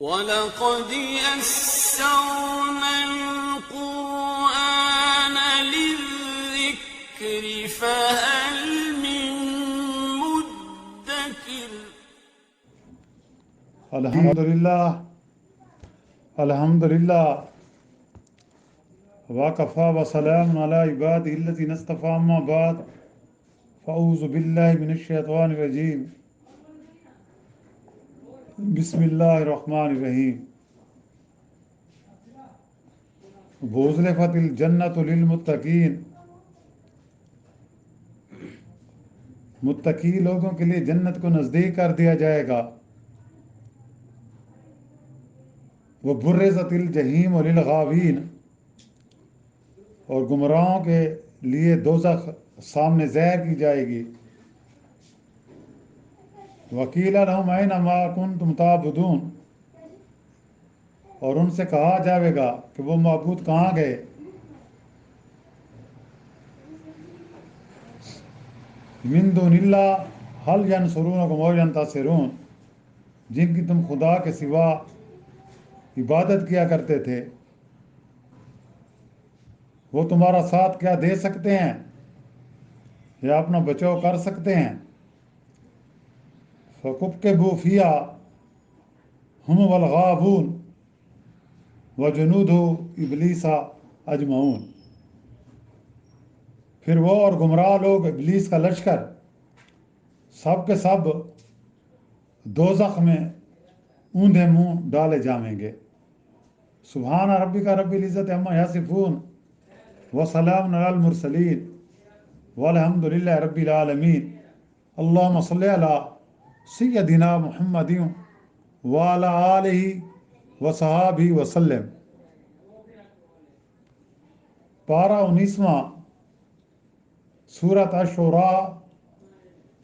وَلَقَدْ يَسَّرْنَا الْقُرْآنَ لِلذِّكْرِ فَهَلْ مِن مُّدَّكِرٍ۔ الحمدللہ وَكَفَى وَسَلَامٌ عَلَى عِبَادِهِ الَّذِينَ اصْطَفَىٰ أَمَّا بَعْدُ فَأَعُوذُ بِاللَّهِ مِنَ الشَّيْطَانِ الرَّجِيمِ بسم اللہ الرحمن الرحیم۔ وَأُزْلِفَتِ الْجَنَّةُ لِلْمُتَّقِينَ، متقی لوگوں کے لیے جنت کو نزدیک کر دیا جائے گا۔ وَبُرِّزَتِ الْجَحِیمُ لِلْغَاوِینَ، اور گمراہوں کے لیے دوزخ سامنے ظاہر کی جائے گی۔ وَقِیلَ لَهُمْ أَیْنَ مَا کُنتُمْ تَعْبُدُونَ، اور ان سے کہا جائے گا کہ وہ معبود کہاں گئے۔ مِن دُونِ اللَّهِ هَلْ يَنْصُرُونَكُمْ أَوْ يَنْتَصِرُونَ، جن کی تم خدا کے سوا عبادت کیا کرتے تھے، وہ تمہارا ساتھ کیا دے سکتے ہیں یا اپنا بچاؤ کر سکتے ہیں۔ فَكُبْكِبُوا فِيهَا هُمْ وَالْغَاوُونَ وَجُنُودُ إِبْلِيسَ أَجْمَعُونَ، پھر وہ اور گمراہ لوگ، ابلیس کا لشکر، سب کے سب دوزخ میں اوندھے منہ ڈالے جائیں گے۔ سبحان ربک رب العزت عما یصفون وسلام علی المرسلین والحمد للہ رب العالمین۔ اللہم صلی علی سیدنا محمد وعلی آلہ وصحابہ وسلم۔ پارہ 19واں، سورۃ الشعراء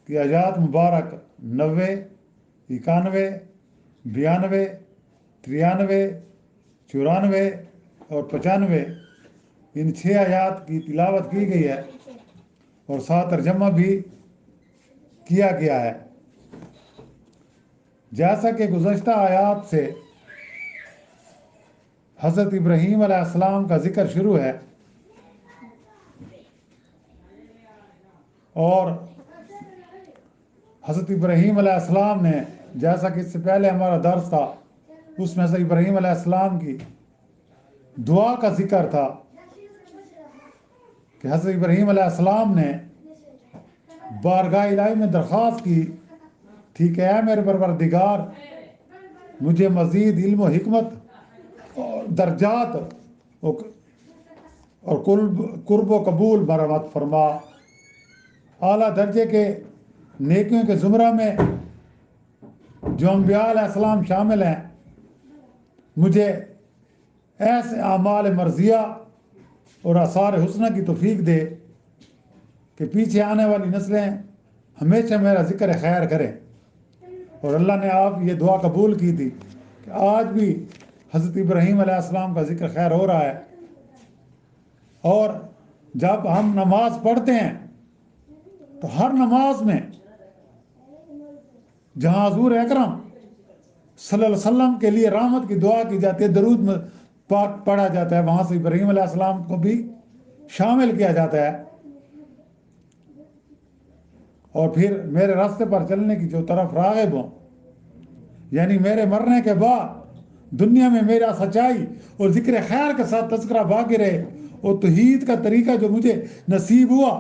کی آیات مبارک 90، 91، 92، 93، 94 اور 95، ان 6 آیات کی تلاوت کی گئی ہے اور ساتھ ترجمہ بھی کیا گیا ہے۔ جیسا کہ گزشتہ آیات سے حضرت ابراہیم علیہ السلام کا ذکر شروع ہے، اور حضرت ابراہیم علیہ السلام نے، جیسا کہ اس سے پہلے ہمارا درس تھا، اس میں حضرت ابراہیم علیہ السلام کی دعا کا ذکر تھا کہ حضرت ابراہیم علیہ السلام نے بارگاہ الہی میں درخواست کی تھی کہ اے میرے پروردگار، مجھے مزید علم و حکمت اور درجات اور قرب و قبول مرحمت فرما، اعلیٰ درجے کے نیکیوں کے زمرہ میں جو انبیاء علیہ السلام شامل ہیں، مجھے ایسے اعمال مرضیہ اور آثار حسنہ کی توفیق دے کہ پیچھے آنے والی نسلیں ہمیشہ میرا ذکر خیر کریں۔ اور اللہ نے آپ یہ دعا قبول کی تھی کہ آج بھی حضرت ابراہیم علیہ السلام کا ذکر خیر ہو رہا ہے۔ اور جب ہم نماز پڑھتے ہیں تو ہر نماز میں جہاں حضور اکرم صلی اللہ علیہ وسلم کے لیے رحمت کی دعا کی جاتی ہے، درود پاک پڑھا جاتا ہے، وہاں سے ابراہیم علیہ السلام کو بھی شامل کیا جاتا ہے۔ اور پھر میرے راستے پر چلنے کی جو طرف راغب ہوں، یعنی میرے مرنے کے بعد دنیا میں میرا سچائی اور ذکر خیر کے ساتھ تذکرہ باقی رہے، اور توحید کا طریقہ جو مجھے نصیب ہوا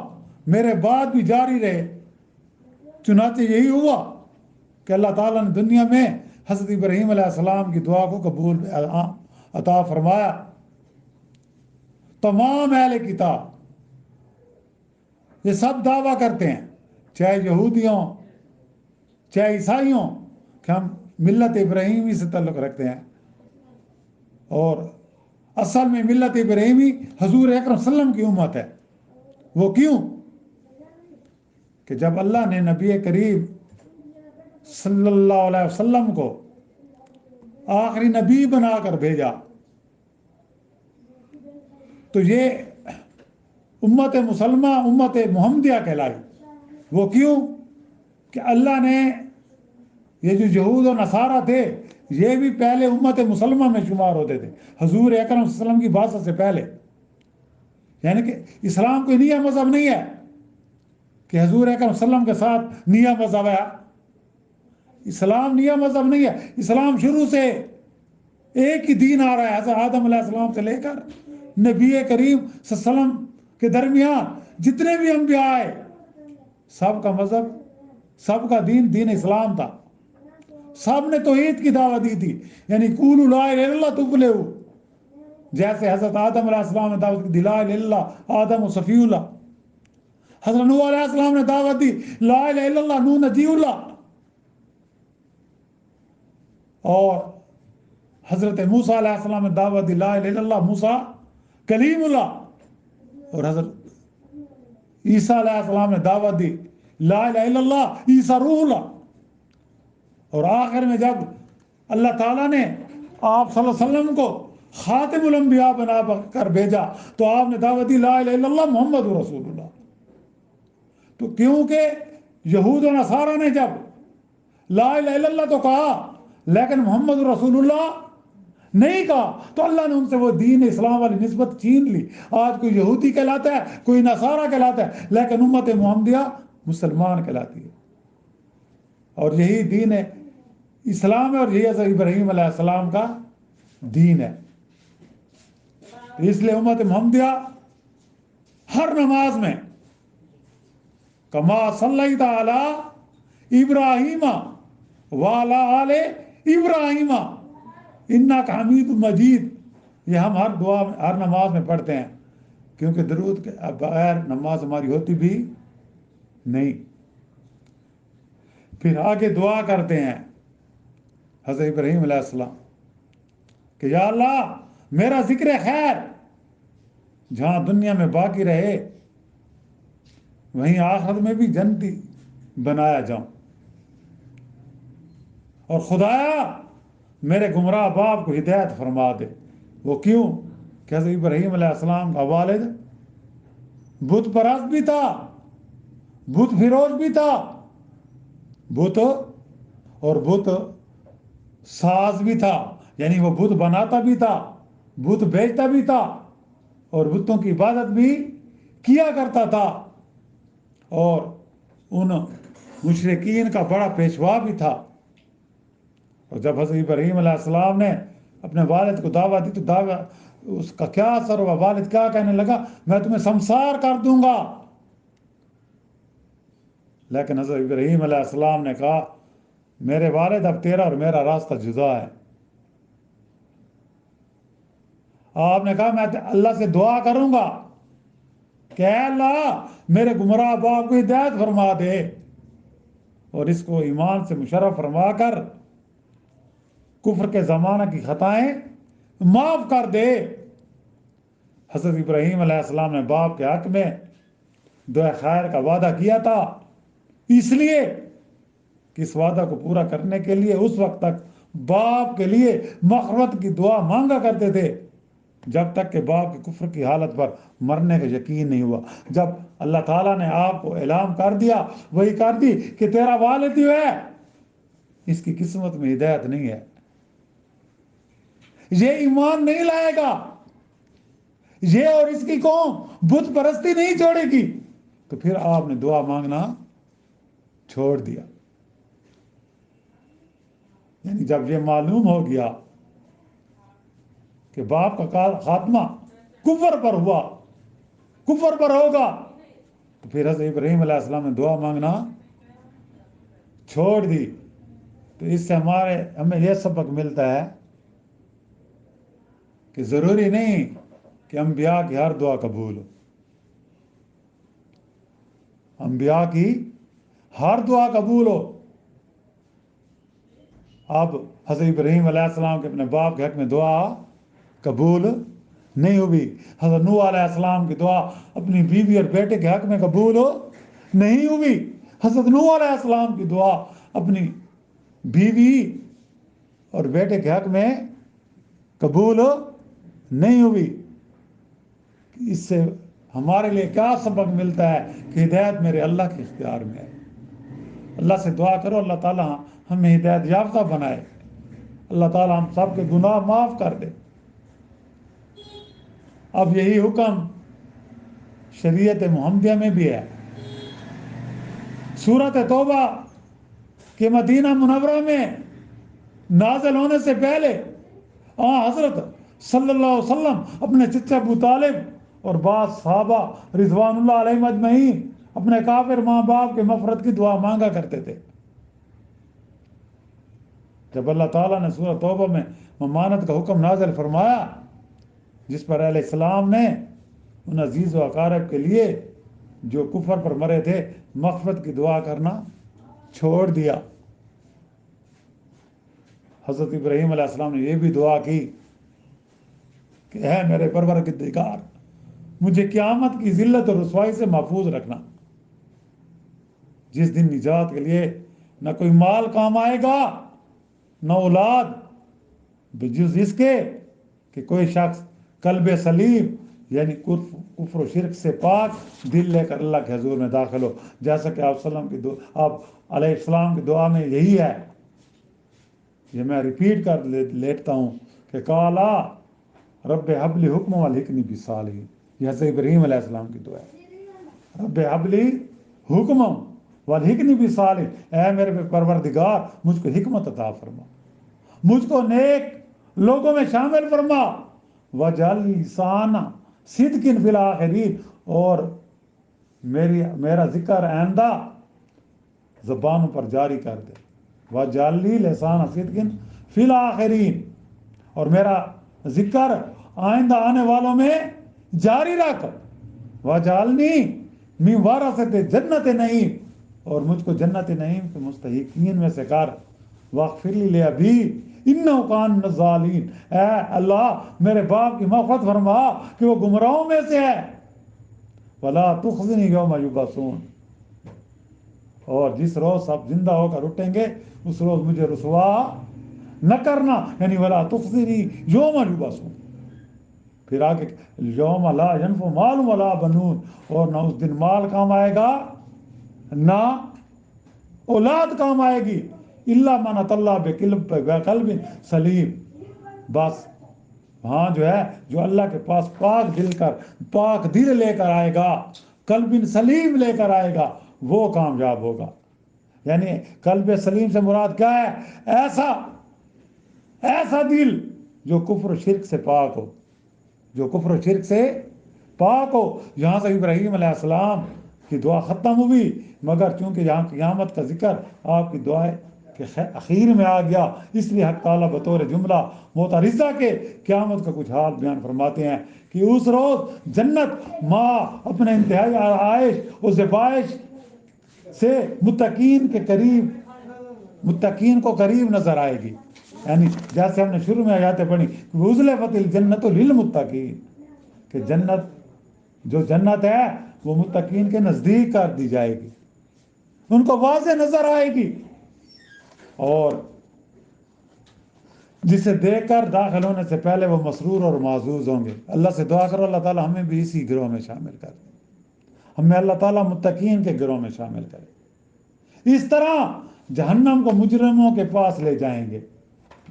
میرے بعد بھی جاری رہے۔ چنانچہ یہی ہوا کہ اللہ تعالیٰ نے دنیا میں حضرت ابراہیم علیہ السلام کی دعا کو قبول عطا فرمایا۔ تمام اہل کتاب یہ سب دعویٰ کرتے ہیں، چاہے یہودیوں چاہے عیسائیوں، کہ ہم ملت ابراہیمی سے تعلق رکھتے ہیں، اور اصل میں ملت ابراہیمی حضور اکرم صلی اللہ علیہ وسلم کی امت ہے۔ وہ کیوں؟ کہ جب اللہ نے نبی کریم صلی اللہ علیہ وسلم کو آخری نبی بنا کر بھیجا تو یہ امت مسلمہ، امت محمدیہ کہلائی۔ وہ کیوں؟ کہ اللہ نے یہ جو یہود و نصارہ تھے، یہ بھی پہلے امت مسلمہ میں شمار ہوتے تھے حضور اکرم صلی اللہ علیہ وسلم کی بعثت سے پہلے. یعنی کہ اسلام کوئی نیا مذہب نہیں ہے کہ حضور اکرم صلی اللہ علیہ وسلم کے ساتھ نیا مذہب ہے. اسلام نیا مذہب نہیں ہے. اسلام شروع سے ایک ہی دین آ رہا ہے. حضرت آدم علیہ السلام سے لے کر نبی کریم صلی اللہ علیہ وسلم کے درمیان جتنے بھی انبیاء آئے سب کا مذہب سب کا دین دین اسلام تھا. سب نے توحید کی دعوت دی تھی. یعنی قولوا لا الہ الا اللہ تفلحوا. جیسے حضرت آدم علیہ السلام نے دعوت دی لا الہ الا اللہ آدم و صفی اللہ. حضرت نوح علیہ السلام نے دعوت دی لا الہ الا اللہ نوح نجی اللہ. اور حضرت موسیٰ علیہ السلام نے دعوت دی لا الہ الا اللہ موسیٰ کلیم اللہ. اور حضرت عیسیٰ علیہ السلام نے دعوت دی لا الہ الا اللہ عیسیٰ روح اللہ. اور آخر میں جب اللہ تعالیٰ نے آپ صلی اللہ علیہ وسلم کو خاتم الانبیاء بنا کر بھیجا تو آپ نے دعوت دی لا الہ الا اللہ محمد رسول اللہ. تو کیونکہ یہود و نصارہ نے جب لا الہ الا اللہ تو کہا لیکن محمد رسول اللہ نہیں کہا تو اللہ نے ان سے وہ دین اسلام والی نسبت چھین لی. آج کوئی یہودی کہلاتا ہے کوئی نصارہ کہلاتا ہے لیکن امت محمدیہ مسلمان کہلاتی ہے. اور یہی دین اسلام ہے اور یہی حضرت ابراہیم علیہ السلام کا دین ہے. اس لیے امت محمدیہ ہر نماز میں کما صلیت علی ابراہیم وعلی آل ابراہیم انک حمید مجید یہ ہم ہر دعا میں ہر نماز میں پڑھتے ہیں کیونکہ درود کے بغیر نماز ہماری ہوتی بھی نہیں. پھر آگے دعا کرتے ہیں حضرت ابراہیم علیہ السلام کہ یا اللہ میرا ذکر خیر جہاں دنیا میں باقی رہے وہیں آخرت میں بھی جنتی بنایا جاؤں. اور خدایا میرے گمراہ باپ کو ہدایت فرما دے. وہ کیوں کہ حضرت ابراہیم علیہ السلام کا والد بت پرست بھی تھا بت فروش بھی تھا بت اور بت ساز بھی تھا. یعنی وہ بت بناتا بھی تھا بت بیچتا بھی تھا اور بتوں کی عبادت بھی کیا کرتا تھا اور ان مشرکین کا بڑا پیشوا بھی تھا. اور جب حضرت ابراہیم علیہ السلام نے اپنے والد کو دعوت دی تو دعوت اس کا کیا اثر ہوا. والد کیا کہنے لگا میں تمہیں سمسار کر دوں گا. لیکن حضرت ابراہیم علیہ السلام نے کہا میرے والد اب تیرا اور میرا راستہ جدا ہے. آپ نے کہا میں اللہ سے دعا کروں گا کہ اے اللہ میرے گمراہ باپ کو ہدایت فرما دے اور اس کو ایمان سے مشرف فرما کر کفر کے زمانہ کی خطائیں معاف کر دے. حضرت ابراہیم علیہ السلام نے باپ کے حق میں دعا خیر کا وعدہ کیا تھا اس لیے کہ اس وعدہ کو پورا کرنے کے لیے اس وقت تک باپ کے لیے مغفرت کی دعا مانگا کرتے تھے جب تک کہ باپ کی کفر کی حالت پر مرنے کا یقین نہیں ہوا. جب اللہ تعالیٰ نے آپ کو اعلان کر دیا وہی کر دی کہ تیرا والد ہی ہے اس کی قسمت میں ہدایت نہیں ہے یہ ایمان نہیں لائے گا یہ اور اس کی قوم بت پرستی نہیں چھوڑے گی تو پھر آپ نے دعا مانگنا چھوڑ دیا. یعنی جب یہ معلوم ہو گیا کہ باپ کا خاتمہ کفر پر ہوا کفر پر ہوگا تو پھر حضرت ابراہیم علیہ السلام نے دعا مانگنا چھوڑ دی. تو اس سے ہمیں یہ سبق ملتا ہے کہ ضروری نہیں کہ انبیاء کی ہر دعا قبول ہو. انبیاء کی ہر دعا قبول ہو. اب حضرت ابراہیم علیہ السلام کے اپنے باپ کے حق میں دعا قبول نہیں ہوئی. حضرت نوح علیہ السلام کی دعا اپنی بیوی اور بیٹے کے حق میں قبول نہیں ہوئی. حضرت نوح علیہ السلام کی دعا اپنی بیوی اور بیٹے کے حق میں قبول نہیں ہوئی. اس سے ہمارے لیے کیا سبق ملتا ہے کہ ہدایت میرے اللہ کے اختیار میں ہے. اللہ سے دعا کرو اللہ تعالیٰ ہمیں ہدایت یافتہ بنائے. اللہ تعالیٰ ہم سب کے گناہ معاف کر دے۔ اب یہی حکم شریعت محمدیہ میں بھی ہے۔ سورۃ توبہ کہ مدینہ منورہ میں نازل ہونے سے پہلے حضرت صلی اللہ علیہ وسلم اپنے چچا ابو طالب اور بعض صحابہ رضوان اللہ علیہم اجمعین اپنے کافر ماں باپ کے مغفرت کی دعا مانگا کرتے تھے۔ جب اللہ تعالیٰ نے سورۃ توبہ میں ممانت کا حکم نازل فرمایا، جس پر اہل اسلام نے ان عزیز و اقارب کے لیے جو کفر پر مرے تھے مغفرت کی دعا کرنا چھوڑ دیا، حضرت ابراہیم علیہ السلام نے یہ بھی دعا کی کہ اے میرے پروردگار، مجھے قیامت کی ذلت اور رسوائی سے محفوظ رکھنا، جس دن نجات کے لیے نہ کوئی مال کام آئے گا نہ اولاد، بجز اس کے کہ کوئی شخص قلب سلیم یعنی کفر و شرک سے پاک دل لے کر اللہ کے حضور میں داخل ہو، جیسا کہ آپ علیہ السلام کی دعا میں یہی ہے۔ یہ میں ریپیٹ کر لیتا ہوں کہ کالا رب حب لی حکم والحقنی بالصالحین، یہ حضرت ابراہیم علیہ السلام کی دعا ہے۔ رب حب لی حکم والحقنی بالصالحین، اے میرے پروردگار مجھ کو حکمت عطا فرما، مجھ کو نیک لوگوں میں شامل فرما، وجعل لسان صدق فی الآخرین، اور میرا ذکر آئندہ زبانوں پر جاری کر دے، وجعل لی لسان صدق فی الآخرین، اور میرا ذکر آئندہ آنے والوں میں جاری رکھ، وجعلنی من ورثۃ جنت نعیم، اور مجھ کو جنت نعیم کے مستحقین میں سے کر، واغفر لی لابی انہ کان من الضالین، اے اللہ میرے باپ کی مغفرت فرما کہ وہ گمراہوں میں سے ہے، ولا تخزنی یوم یبعثون، اور جس روز سب زندہ ہو کر اٹھیں گے اس روز مجھے رسوا نہ کرنا، یعنی ولا تخزنی یوم یبعثون۔ پھر آگے یوم لا ینفع مال ولا بنون، اور نہ اس دن مال کام آئے گا نہ اولاد کام آئے گی، الا من اتى اللہ بقلب سلیم، بس ہاں جو ہے جو اللہ کے پاس پاک دل لے کر آئے گا، قلب سلیم لے کر آئے گا، وہ کامیاب ہوگا۔ یعنی قلب سلیم سے مراد کیا ہے؟ ایسا دل جو کفر و شرک سے پاک ہو، جو کفر و شرک سے پاک ہو۔ یہاں سے ابراہیم علیہ السلام کی دعا ختم ہوئی، مگر چونکہ یہاں قیامت کا ذکر آپ کی دعائیں کہ اخیر میں آ گیا، اس لیے حق تعالیٰ بطور جملہ معترضہ کے قیامت کا کچھ حال بیان فرماتے ہیں کہ اس روز جنت ماں اپنے انتہائی آرائش و زیبائش سے متقین کو قریب نظر آئے گی، یعنی جیسے ہم نے شروع میں آیاتیں پڑھی وَأُزْلِفَتِ الْجَنَّةُ لِلْمُتَّقِينَ، کہ جو جنت ہے وہ متقین کے نزدیک کر دی جائے گی، ان کو واضح نظر آئے گی، اور جسے دیکھ کر داخل ہونے سے پہلے وہ مسرور اور معزوز ہوں گے۔ اللہ سے دعا کرو اللہ تعالیٰ ہمیں بھی اسی گروہ میں شامل کرے، ہمیں اللہ تعالیٰ متقین کے گروہ میں شامل کرے۔ اس طرح جہنم کو مجرموں کے پاس لے جائیں گے،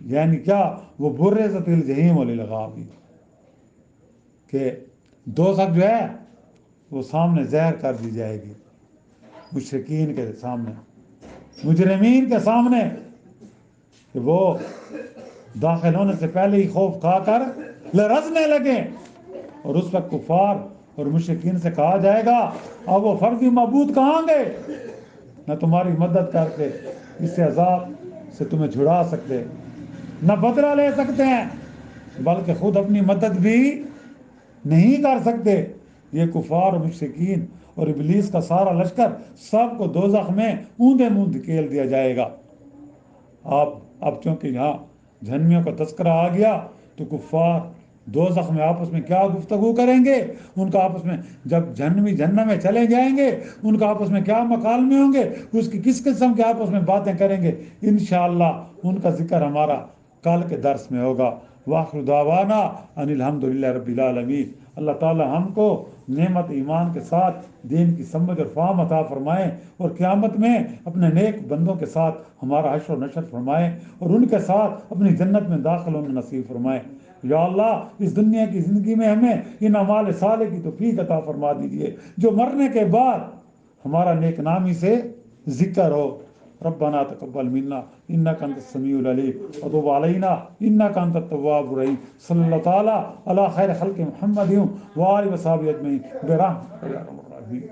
یعنی کیا؟ وہ برزت الجحیم للغاوین، کہ دوزخ جو ہے وہ سامنے ظاہر کر دی جائے گی، مشرکین کے سامنے، مجرمین کے سامنے، کہ وہ داخل ہونے سے پہلے ہی خوف کھا کر لرزنے لگے، اور اس وقت کفار اور مشرکین سے کہا جائے گا اب وہ فرضی معبود کہاں گئے، نہ تمہاری مدد کر کے اس عذاب سے تمہیں چھڑا سکتے، نہ بدلہ لے سکتے ہیں، بلکہ خود اپنی مدد بھی نہیں کر سکتے۔ یہ کفار اور مشرکین اور ابلیس کا سارا لشکر سب کو دوزخ میں اوندے منہ دھکیل دیا جائے گا۔ اب چونکہ یہاں جہنمیوں کا تذکرہ آ گیا تو کفار دوزخ میں آپس میں کیا گفتگو کریں گے، ان کا آپس میں جب جہنمی جہنم میں چلے جائیں گے ان کا آپس میں کیا مکالمے ہوں گے، اس کی کس قسم کے آپس میں باتیں کریں گے، انشاءاللہ ان کا ذکر ہمارا کل کے درس میں ہوگا۔ وآخر دعوانا ان الحمدللہ رب العالمین۔ اللہ تعالی ہم کو نعمت ایمان کے ساتھ دین کی سمجھ اور فہم عطا فرمائیں، اور قیامت میں اپنے نیک بندوں کے ساتھ ہمارا حشر و نشر فرمائیں، اور ان کے ساتھ اپنی جنت میں داخل ہونا نصیب فرمائیں۔ یا اللہ اس دنیا کی زندگی میں ہمیں ان اعمال صالح کی توفیق عطا فرما دیجیے جو مرنے کے بعد ہمارا نیک نامی سے ذکر ہو۔ ربنا تقبل منا انك انت السميع العليم وتب علينا انك انت التواب الرحيم صلی اللہ تعالی علی خیر خلق محمد وآلہ وصحبہ اجمعین برحمتک یا ارحم الراحمین۔